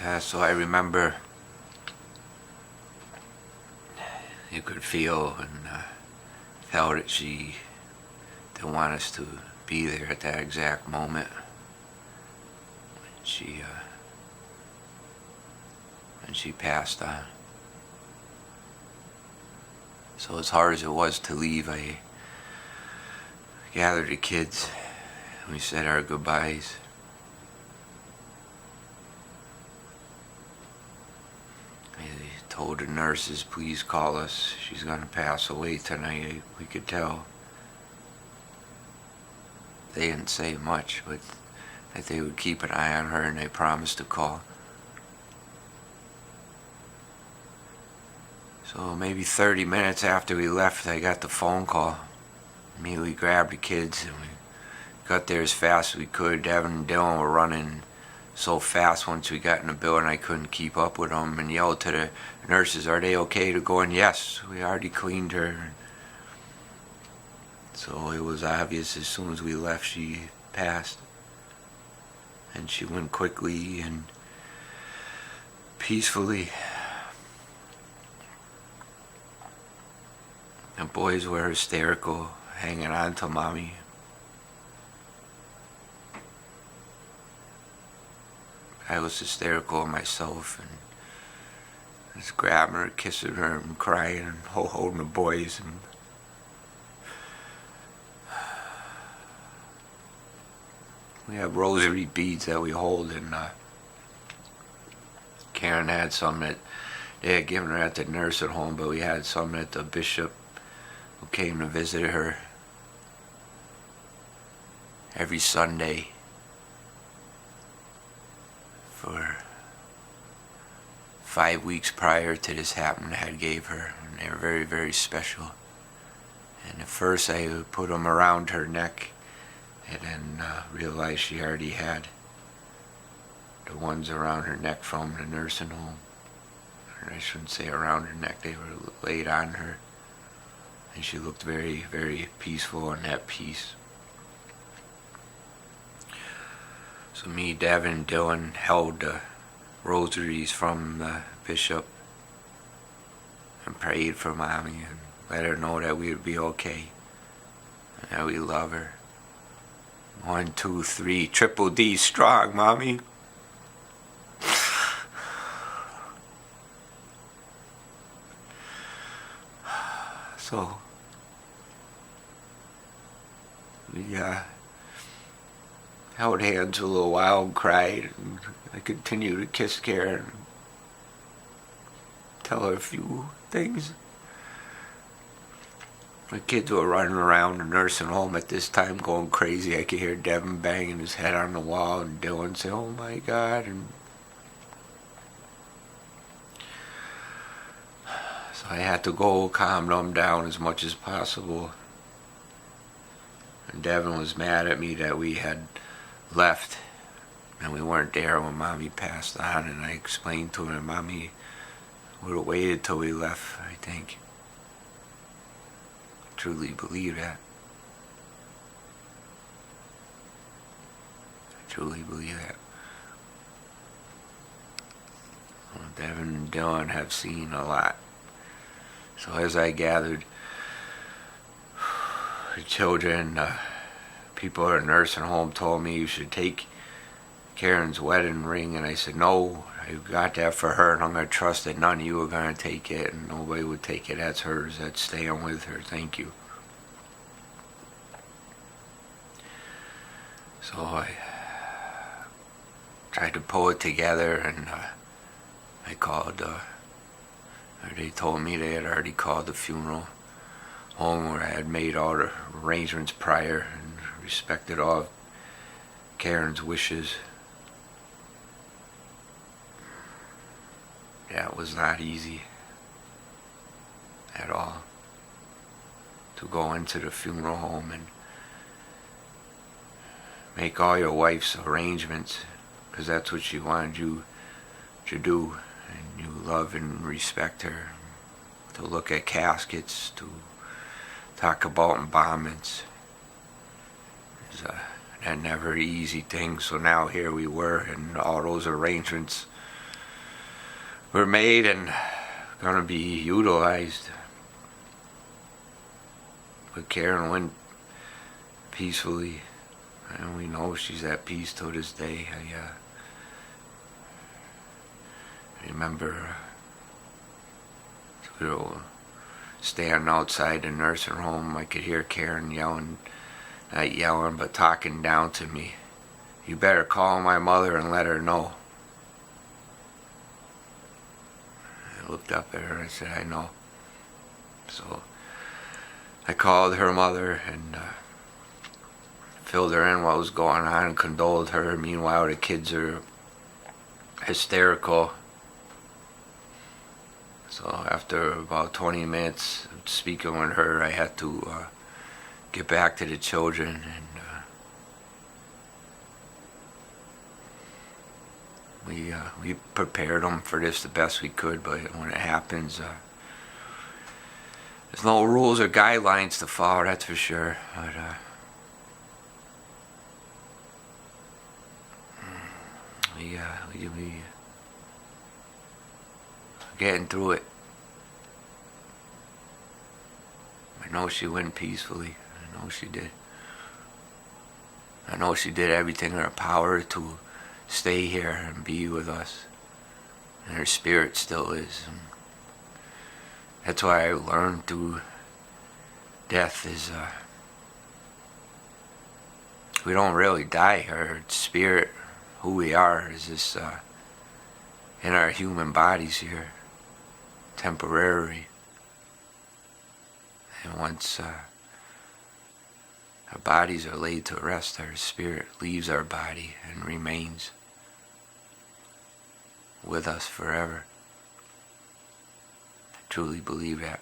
Yeah, so I remember you could feel and felt that she didn't want us to be there at that exact moment. She when she passed on. So as hard as it was to leave, I gathered the kids and we said our goodbyes. I told the nurses, please call us. She's gonna pass away tonight. We could tell. They didn't say much, but that they would keep an eye on her, and they promised to call. So maybe 30 minutes after we left, I got the phone call. Immediately grabbed the kids and we got there as fast as we could. Devin and Dylan were running so fast once we got in the building I couldn't keep up with them, and yelled to the nurses, are they okay to go in? Yes, we already cleaned her. So it was obvious as soon as we left she passed. And she went quickly and peacefully. The boys were hysterical, hanging on to Mommy. I was hysterical myself and just grabbing her, kissing her and crying and holding the boys. And we have rosary beads that we hold, and Karen had some that they had given her at the nursing home, but we had some at the bishop who came to visit her every Sunday for 5 weeks prior to this happening had gave her, and they were very, very special. And at first I put them around her neck, and then realized she already had the ones around her neck from the nursing home. Or I shouldn't say around her neck, they were laid on her. And she looked very, very peaceful and at peace. So me, Devin, and Dylan held the rosaries from the bishop and prayed for Mommy and let her know that we would be okay and that we love her. 1, 2, 3, triple D strong, Mommy. So we held hands a little while and cried, and I continued to kiss Karen and tell her a few things. The kids were running around the nursing home at this time going crazy. I could hear Devin banging his head on the wall and Dylan say, oh my God. And so I had to go calm them down as much as possible. And Devin was mad at me that we had left and we weren't there when Mommy passed on, and I explained to him that Mommy would have waited till we left, I think. I truly believe that. I truly believe that. Well, Devin and Dylan have seen a lot. So as I gathered the children, people at a nursing home told me you should take Karen's wedding ring, and I said no, I got that for her and I'm going to trust that none of you are going to take it and nobody would take it. That's hers, that's staying with her, thank you. So I tried to pull it together, and I called, or they told me they had already called the funeral home where I had made all the arrangements prior and respected all of Karen's wishes. Yeah, it was not easy at all to go into the funeral home and make all your wife's arrangements, because that's what she wanted you to do, and you love and respect her, to look at caskets, to talk about embalments. It's a never easy thing. So now here we were, and all those arrangements were made and gonna be utilized. But Karen went peacefully, and we know she's at peace to this day. I remember we were standing outside the nursing home. I could hear Karen yelling, not yelling, but talking down to me. "You better call my mother and let her know." I looked up at her and I said, "I know." So I called her mother and filled her in what was going on and condoled her. Meanwhile, the kids are hysterical. So after about 20 minutes of speaking with her, I had to get back to the children, and we prepared them for this the best we could. But when it happens, there's no rules or guidelines to follow, that's for sure. But we getting through it. I know she went peacefully. I know she did. I know she did everything in her power to stay here and be with us. And her spirit still is. And that's why I learned through death is we don't really die. Our spirit, who we are, is this in our human bodies here, temporary. And once our bodies are laid to rest, our spirit leaves our body and remains with us forever. I truly believe that.